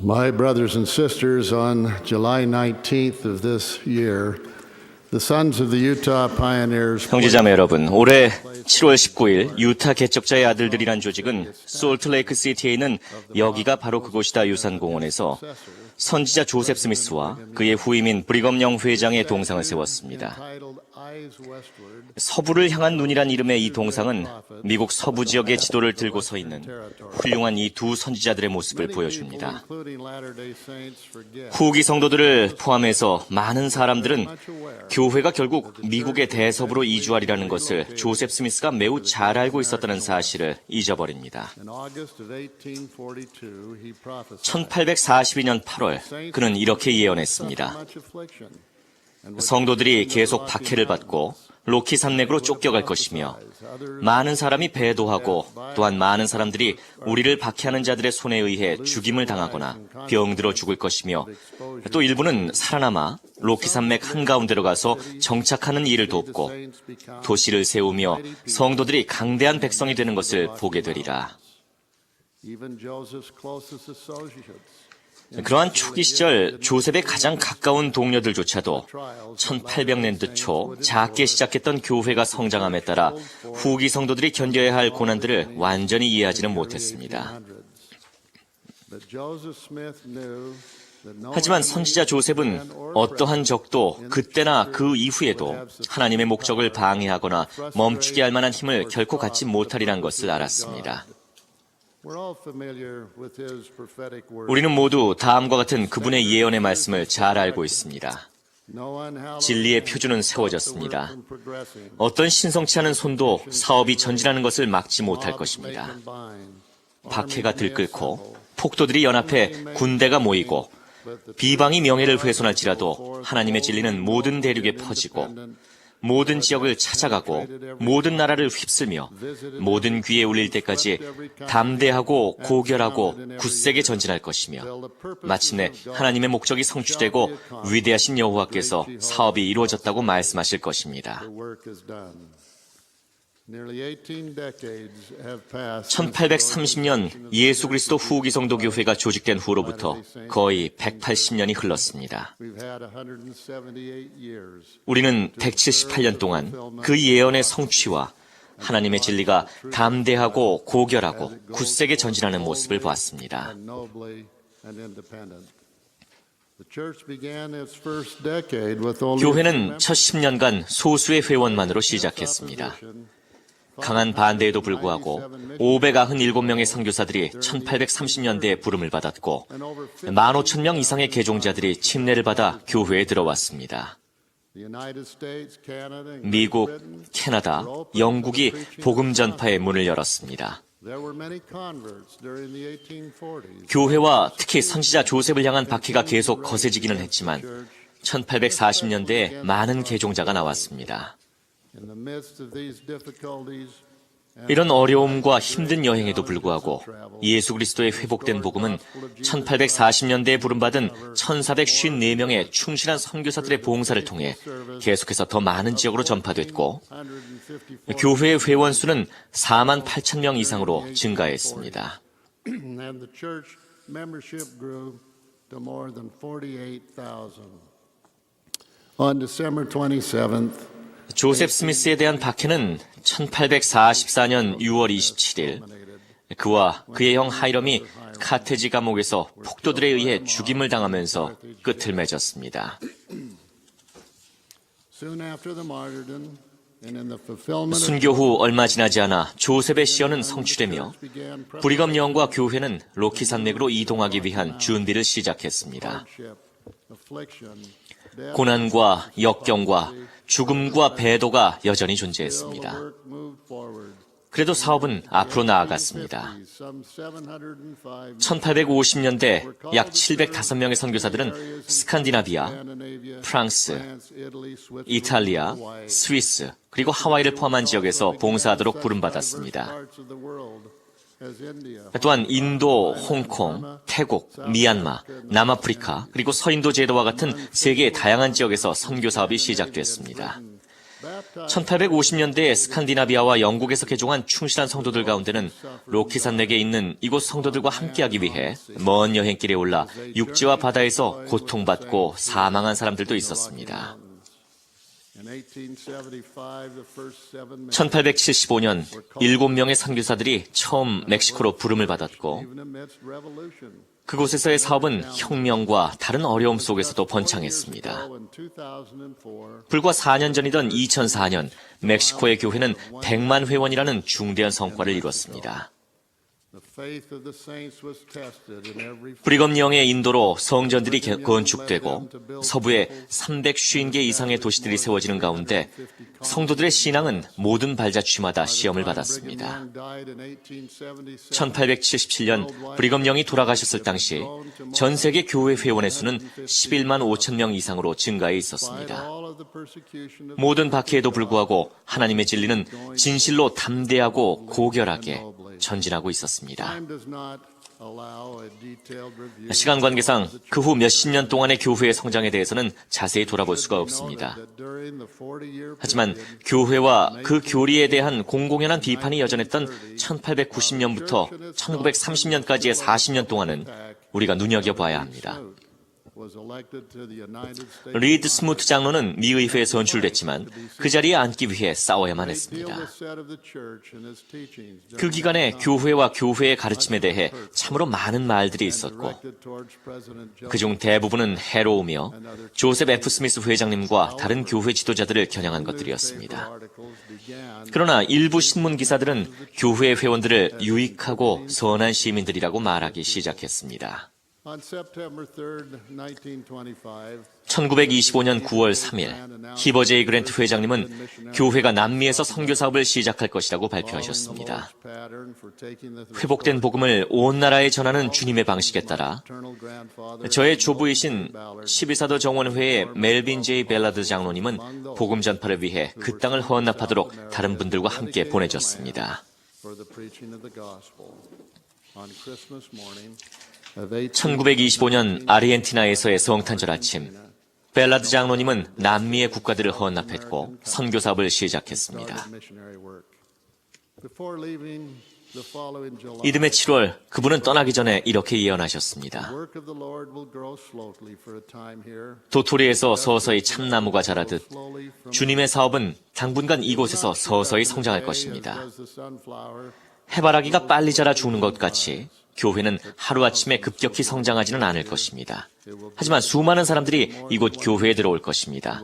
My brothers and sisters, on July 19th of this year, the sons of the Utah Pioneers. 형제자매 여러분, 올해 7월 19일 유타 개척자의 아들들이란 조직은 솔트레이크 시티에 있는 여기가 바로 그곳이다 유산공원에서 선지자 조셉 스미스와 그의 후임인 브리검 영 회장의 동상을 세웠습니다. 서부를 향한 눈이란 이름의 이 동상은 미국 서부 지역의 지도를 들고 서 있는 훌륭한 이 두 선지자들의 모습을 보여줍니다. 후기 성도들을 포함해서 많은 사람들은 교회가 결국 미국의 대서부로 이주하리라는 것을 조셉 스미스가 매우 잘 알고 있었다는 사실을 잊어버립니다. 1842년 8월 그는 이렇게 예언했습니다. 성도들이 계속 박해를 받고 로키 산맥으로 쫓겨갈 것이며 많은 사람이 배도하고 또한 많은 사람들이 우리를 박해하는 자들의 손에 의해 죽임을 당하거나 병들어 죽을 것이며 또 일부는 살아남아 로키 산맥 한가운데로 가서 정착하는 일을 돕고 도시를 세우며 성도들이 강대한 백성이 되는 것을 보게 되리라. 그러한 초기 시절 조셉의 가장 가까운 동료들조차도 1800년대 초 작게 시작했던 교회가 성장함에 따라 후기 성도들이 견뎌야 할 고난들을 완전히 이해하지는 못했습니다. 하지만 선지자 조셉은 어떠한 적도 그때나 그 이후에도 하나님의 목적을 방해하거나 멈추게 할 만한 힘을 결코 갖지 못하리란 것을 알았습니다. 우리는 모두 다음과 같은 그분의 예언의 말씀을 잘 알고 있습니다. 진리의 표준은 세워졌습니다. 어떤 신성치 않은 손도 사업이 전진하는 것을 막지 못할 것입니다. 박해가 들끓고 폭도들이 연합해 군대가 모이고 비방이 명예를 훼손할지라도 하나님의 진리는 모든 대륙에 퍼지고 모든 지역을 찾아가고 모든 나라를 휩쓸며 모든 귀에 울릴 때까지 담대하고 고결하고 굳세게 전진할 것이며 마침내 하나님의 목적이 성취되고 위대하신 여호와께서 사업이 이루어졌다고 말씀하실 것입니다. 1830년 예수 그리스도 후기 성도 교회가 조직된 후로부터 거의 180년이 흘렀습니다. 우리는 178년 동안 그 예언의 성취와 하나님의 진리가 담대하고 고결하고 굳세게 전진하는 모습을 보았습니다. 교회는 첫 10년간 소수의 회원만으로 시작했습니다. 강한 반대에도 불구하고 597명의 선교사들이 1830년대에 부름을 받았고 15,000명 이상의 개종자들이 침례를 받아 교회에 들어왔습니다. 미국, 캐나다, 영국이 복음 전파의 문을 열었습니다. 교회와 특히 선지자 조셉을 향한 박해가 계속 거세지기는 했지만 1840년대에 많은 개종자가 나왔습니다. 이런 어려움과 힘든 여행에도 불구하고 예수 그리스도의 회복된 복음은 1840년대에 부름받은 1454명의 충실한 선교사들의 봉사를 통해 계속해서 더 많은 지역으로 전파됐고 교회의 회원 수는 48,000명 이상으로 증가했습니다. On December 27th, 조셉 스미스에 대한 박해는 1844년 6월 27일 그와 그의 형 하이럼이 카테지 감옥에서 폭도들에 의해 죽임을 당하면서 끝을 맺었습니다. 순교 후 얼마 지나지 않아 조셉의 시언은 성취되며 브리검 영과 교회는 로키 산맥으로 이동하기 위한 준비를 시작했습니다. 고난과 역경과 죽음과 배도가 여전히 존재했습니다. 그래도 사업은 앞으로 나아갔습니다. 1850년대 약 705명의 선교사들은 스칸디나비아, 프랑스, 이탈리아, 스위스, 그리고 하와이를 포함한 지역에서 봉사하도록 부름받았습니다. 또한 인도, 홍콩, 태국, 미얀마, 남아프리카, 그리고 서인도 제도와 같은 세계의 다양한 지역에서 선교 사업이 시작됐습니다. 1850년대에 스칸디나비아와 영국에서 개종한 충실한 성도들 가운데는 로키산 내에 있는 이곳 성도들과 함께하기 위해 먼 여행길에 올라 육지와 바다에서 고통받고 사망한 사람들도 있었습니다. 1875년 7명의 선교사들이 처음 멕시코로 부름을 받았고 그곳에서의 사업은 혁명과 다른 어려움 속에서도 번창했습니다. 불과 4년 전이던 2004년 멕시코의 교회는 100만 회원이라는 중대한 성과를 이뤘습니다. 브리검 영의 인도로 성전들이 건축되고 서부에 350개 이상의 도시들이 세워지는 가운데 성도들의 신앙은 모든 발자취마다 시험을 받았습니다. 1877년 브리검 영이 돌아가셨을 당시 전 세계 교회 회원의 수는 11만 5천 명 이상으로 증가해 있었습니다. 모든 박해에도 불구하고 하나님의 진리는 진실로 담대하고 고결하게 전진하고 있었습니다. 시간 관계상 그 후 몇십 년 동안의 교회의 성장에 대해서는 자세히 돌아볼 수가 없습니다. 하지만 교회와 그 교리에 대한 공공연한 비판이 여전했던 1890년부터 1930년까지의 40년 동안은 우리가 눈여겨봐야 합니다. 리드 스무트 장로는 미 의회에 선출됐지만 그 자리에 앉기 위해 싸워야만 했습니다. 그 기간에 교회와 교회의 가르침에 대해 참으로 많은 말들이 있었고 그중 대부분은 해로우며 조셉 F. 스미스 회장님과 다른 교회 지도자들을 겨냥한 것들이었습니다. 그러나 일부 신문 기사들은 교회 회원들을 유익하고 선한 시민들이라고 말하기 시작했습니다. 1925년 9월 3일 히버 제이 그랜트 회장님은 교회가 남미에서 선교 사업을 시작할 것이라고 발표하셨습니다. 회복된 복음을 온 나라에 전하는 주님의 방식에 따라 저의 조부이신 12사도 정원회의 멜빈 제이 벨라드 장로님은 복음 전파를 위해 그 땅을 헌납하도록 다른 분들과 함께 보내졌습니다. 1925년 아르헨티나에서의 성탄절 아침, 벨라드 장로님은 남미의 국가들을 헌납했고 선교 사업을 시작했습니다. 이듬해 7월 그분은 떠나기 전에 이렇게 예언하셨습니다. 도토리에서 서서히 참나무가 자라듯 주님의 사업은 당분간 이곳에서 서서히 성장할 것입니다. 해바라기가 빨리 자라 죽는 것 같이 교회는 하루아침에 급격히 성장하지는 않을 것입니다. 하지만 수많은 사람들이 이곳 교회에 들어올 것입니다.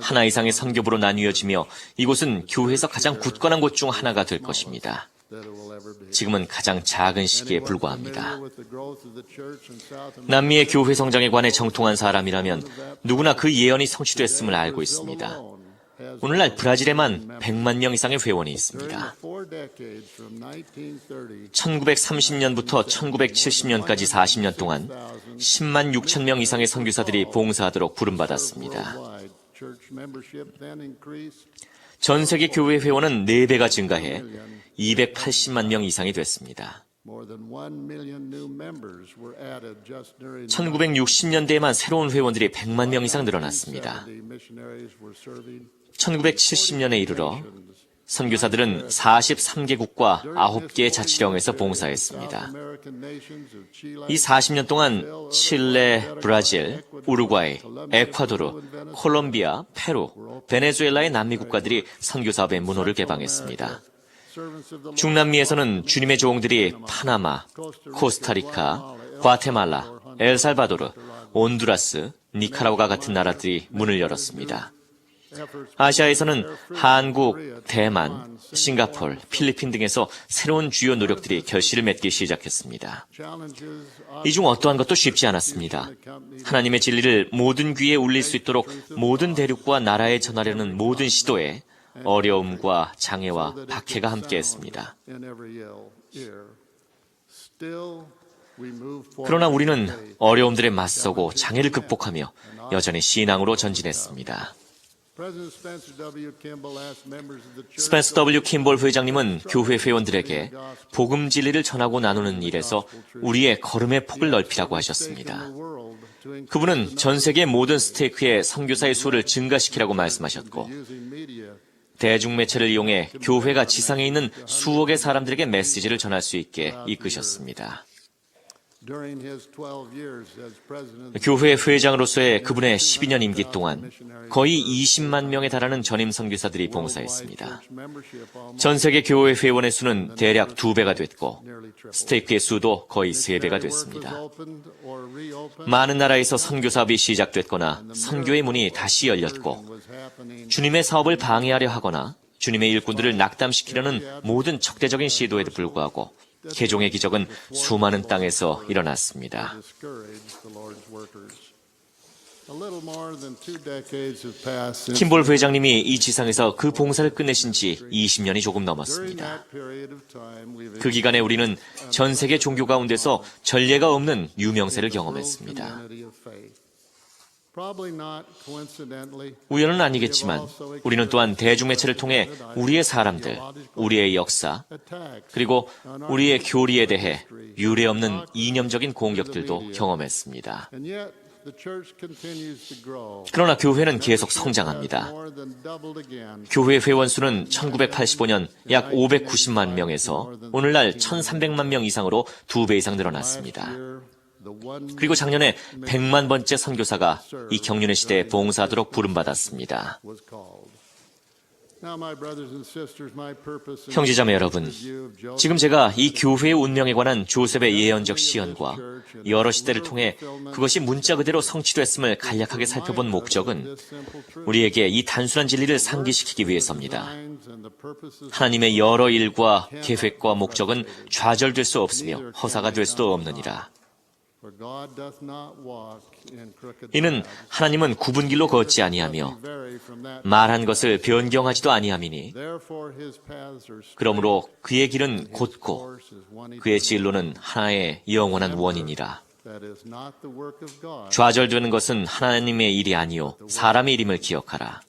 하나 이상의 선교부로 나뉘어지며 이곳은 교회에서 가장 굳건한 곳 중 하나가 될 것입니다. 지금은 가장 작은 시기에 불과합니다. 남미의 교회 성장에 관해 정통한 사람이라면 누구나 그 예언이 성취됐음을 알고 있습니다. 오늘날 브라질에만 100만 명 이상의 회원이 있습니다. 1930년부터 1970년까지 40년 동안 10만 6천 명 이상의 선교사들이 봉사하도록 부름받았습니다. 전 세계 교회 회원은 4배가 증가해 280만 명 이상이 됐습니다. 1960년대에만 새로운 회원들이 100만 명 이상 늘어났습니다. 1970년에 이르러 선교사들은 43개국과 9개의 자치령에서 봉사했습니다. 이 40년 동안 칠레, 브라질, 우루과이, 에콰도르, 콜롬비아, 페루, 베네수엘라의 남미 국가들이 선교사업의 문호를 개방했습니다. 중남미에서는 주님의 종들이 파나마, 코스타리카, 과테말라, 엘살바도르, 온두라스, 니카라과 같은 나라들이 문을 열었습니다. 아시아에서는 한국, 대만, 싱가포르, 필리핀 등에서 새로운 주요 노력들이 결실을 맺기 시작했습니다. 이 중 어떠한 것도 쉽지 않았습니다. 하나님의 진리를 모든 귀에 울릴 수 있도록 모든 대륙과 나라에 전하려는 모든 시도에 어려움과 장애와 박해가 함께했습니다. 그러나 우리는 어려움들에 맞서고 장애를 극복하며 여전히 신앙으로 전진했습니다. 스펜서 W. 킴볼 회장님은 교회 회원들에게 복음 진리를 전하고 나누는 일에서 우리의 걸음의 폭을 넓히라고 하셨습니다. 그분은 전 세계 모든 스테이크의 선교사의 수를 증가시키라고 말씀하셨고 대중매체를 이용해 교회가 지상에 있는 수억의 사람들에게 메시지를 전할 수 있게 이끄셨습니다. 교회 회장으로서의 그분의 12년 임기 동안 거의 20만 명에 달하는 전임 선교사들이 봉사했습니다. 전 세계 교회 회원의 수는 대략 2배가 됐고 스테이크의 수도 거의 3배가 됐습니다. 많은 나라에서 선교 사업이 시작됐거나 선교의 문이 다시 열렸고 주님의 사업을 방해하려 하거나 주님의 일꾼들을 낙담시키려는 모든 적대적인 시도에도 불구하고 개종의 기적은 수많은 땅에서 일어났습니다. 킴볼 회장님이 이 지상에서 그 봉사를 끝내신 지 20년이 조금 넘었습니다. 그 기간에 우리는 전 세계 종교 가운데서 전례가 없는 유명세를 경험했습니다. 우연은 아니겠지만 우리는 또한 대중매체를 통해 우리의 사람들, 우리의 역사, 그리고 우리의 교리에 대해 유례없는 이념적인 공격들도 경험했습니다. 그러나 교회는 계속 성장합니다. 교회 회원 수는 1985년 약 590만 명에서 오늘날 1300만 명 이상으로 2배 이상 늘어났습니다. 그리고 작년에 100만 번째 선교사가 이 경륜의 시대에 봉사하도록 부름받았습니다. 형제자매 여러분, 지금 제가 이 교회의 운명에 관한 조셉의 예언적 시언과 여러 시대를 통해 그것이 문자 그대로 성취됐음을 간략하게 살펴본 목적은 우리에게 이 단순한 진리를 상기시키기 위해서입니다. 하나님의 여러 일과 계획과 목적은 좌절될 수 없으며 허사가 될 수도 없느니라. 이는 하나님은 굽은 길로 걷지 아니하며 말한 것을 변경하지도 아니함이니 그러므로 그의 길은 곧고 그의 진로는 하나의 영원한 원이니라. 좌절되는 것은 하나님의 일이 아니요 사람의 일임을 기억하라.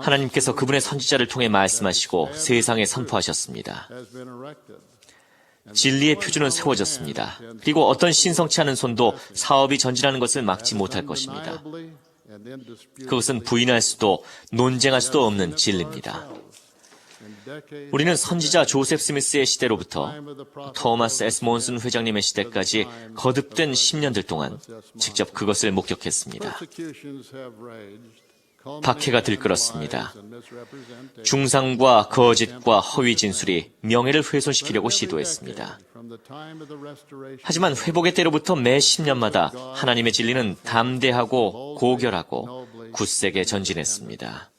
하나님께서 그분의 선지자를 통해 말씀하시고 세상에 선포하셨습니다. 진리의 표준은 세워졌습니다. 그리고 어떤 신성치 않은 손도 사업이 전진하는 것을 막지 못할 것입니다. 그것은 부인할 수도 논쟁할 수도 없는 진리입니다. 우리는 선지자 조셉 스미스의 시대로부터 토마스 S. 몬슨 회장님의 시대까지 거듭된 10년들 동안 직접 그것을 목격했습니다. 박해가 들끓었습니다. 중상과 거짓과 허위 진술이 명예를 훼손시키려고 시도했습니다. 하지만 회복의 때로부터 매 10년마다 하나님의 진리는 담대하고 고결하고 굳세게 전진했습니다.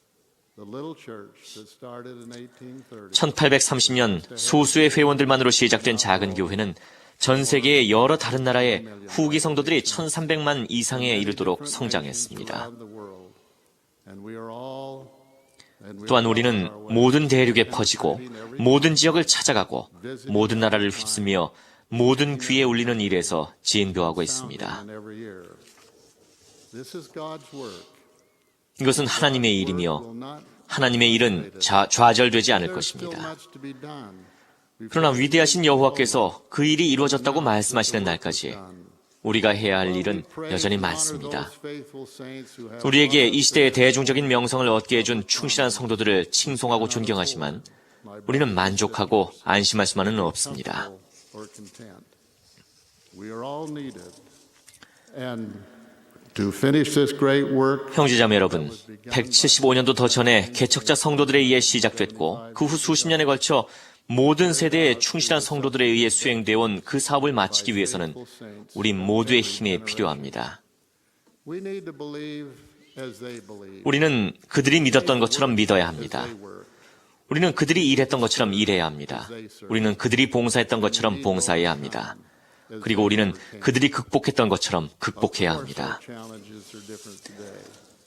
1830년 소수의 회원들만으로 시작된 작은 교회는 전 세계의 여러 다른 나라의 후기 성도들이 1300만 이상에 이르도록 성장했습니다. 또한 우리는 모든 대륙에 퍼지고 모든 지역을 찾아가고 모든 나라를 휩쓰며 모든 귀에 울리는 일에서 진교하고 있습니다. 이것은 하나님의 일이며 하나님의 일은 좌절되지 않을 것입니다. 그러나 위대하신 여호와께서 그 일이 이루어졌다고 말씀하시는 날까지 우리가 해야 할 일은 여전히 많습니다. 우리에게 이 시대의 대중적인 명성을 얻게 해준 충실한 성도들을 칭송하고 존경하지만 우리는 만족하고 안심할 수만은 없습니다. 형제자매 여러분, 175년도 더 전에 개척자 성도들에 의해 시작됐고 그 후 수십 년에 걸쳐 모든 세대의 충실한 성도들에 의해 수행되어 온 그 사업을 마치기 위해서는 우리 모두의 힘이 필요합니다. 우리는 그들이 믿었던 것처럼 믿어야 합니다. 우리는 그들이 일했던 것처럼 일해야 합니다. 우리는 그들이 봉사했던 것처럼 봉사해야 합니다. 그리고 우리는 그들이 극복했던 것처럼 극복해야 합니다.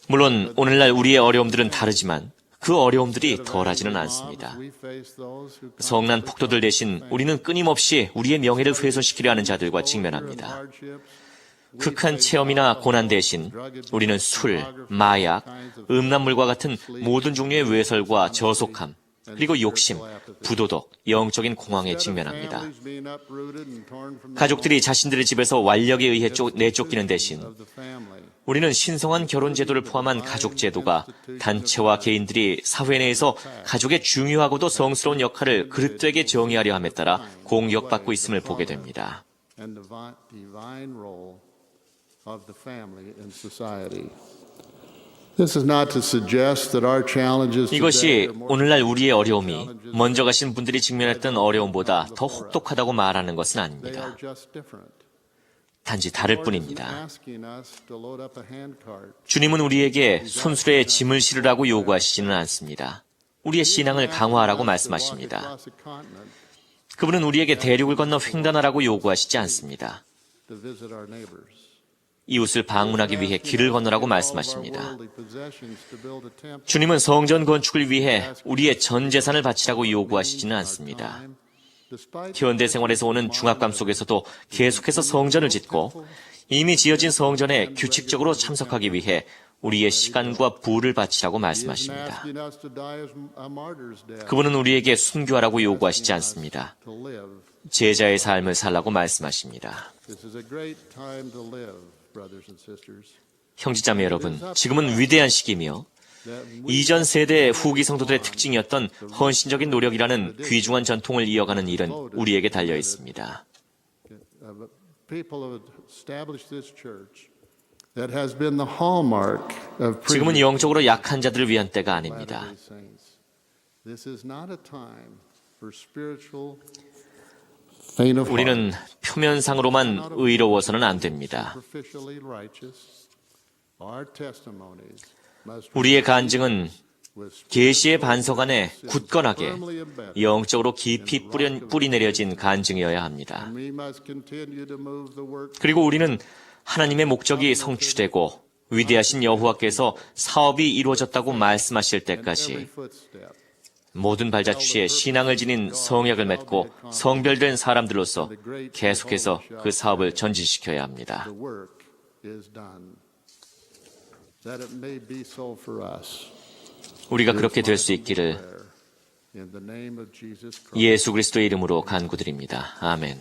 물론 오늘날 우리의 어려움들은 다르지만 그 어려움들이 덜하지는 않습니다. 성난 폭도들 대신 우리는 끊임없이 우리의 명예를 훼손시키려 하는 자들과 직면합니다. 극한 체험이나 고난 대신 우리는 술, 마약, 음란물과 같은 모든 종류의 외설과 저속함, 그리고 욕심, 부도덕, 영적인 공황에 직면합니다. 가족들이 자신들의 집에서 완력에 의해 내쫓기는 대신 우리는 신성한 결혼 제도를 포함한 가족 제도가 단체와 개인들이 사회 내에서 가족의 중요하고도 성스러운 역할을 그릇되게 정의하려 함에 따라 공격받고 있음을 보게 됩니다. 이것이 오늘날 우리의 어려움이 먼저 가신 분들이 직면했던 어려움보다 더 혹독하다고 말하는 것은 아닙니다. 단지 다를 뿐입니다. 주님은 우리에게 손수레에 짐을 실으라고 요구하시지는 않습니다. 우리의 신앙을 강화하라고 말씀하십니다. 그분은 우리에게 대륙을 건너 횡단하라고 요구하시지 않습니다. 이웃을 방문하기 위해 길을 건너라고 말씀하십니다. 주님은 성전 건축을 위해 우리의 전 재산을 바치라고 요구하시지는 않습니다. 현대 생활에서 오는 중압감 속에서도 계속해서 성전을 짓고 이미 지어진 성전에 규칙적으로 참석하기 위해 우리의 시간과 부를 바치라고 말씀하십니다. 그분은 우리에게 순교하라고 요구하시지 않습니다. 제자의 삶을 살라고 말씀하십니다. 형제자매 여러분, 지금은 위대한 시기이며 이전 세대 후기 성도들의 특징이었던 헌신적인 노력이라는 귀중한 전통을 이어가는 일은 우리에게 달려 있습니다. 지금은 영적으로 약한 자들을 위한 때가 아닙니다. 우리는 표면상으로만 의로워서는 안 됩니다. 우리의 간증은 계시의 반석 안에 굳건하게 영적으로 깊이 뿌리 내려진 간증이어야 합니다. 그리고 우리는 하나님의 목적이 성취되고 위대하신 여호와께서 사업이 이루어졌다고 말씀하실 때까지 모든 발자취에 신앙을 지닌 성약을 맺고 성별된 사람들로서 계속해서 그 사업을 전진시켜야 합니다. 우리가 그렇게 될 수 있기를 예수 그리스도의 이름으로 간구드립니다. 아멘.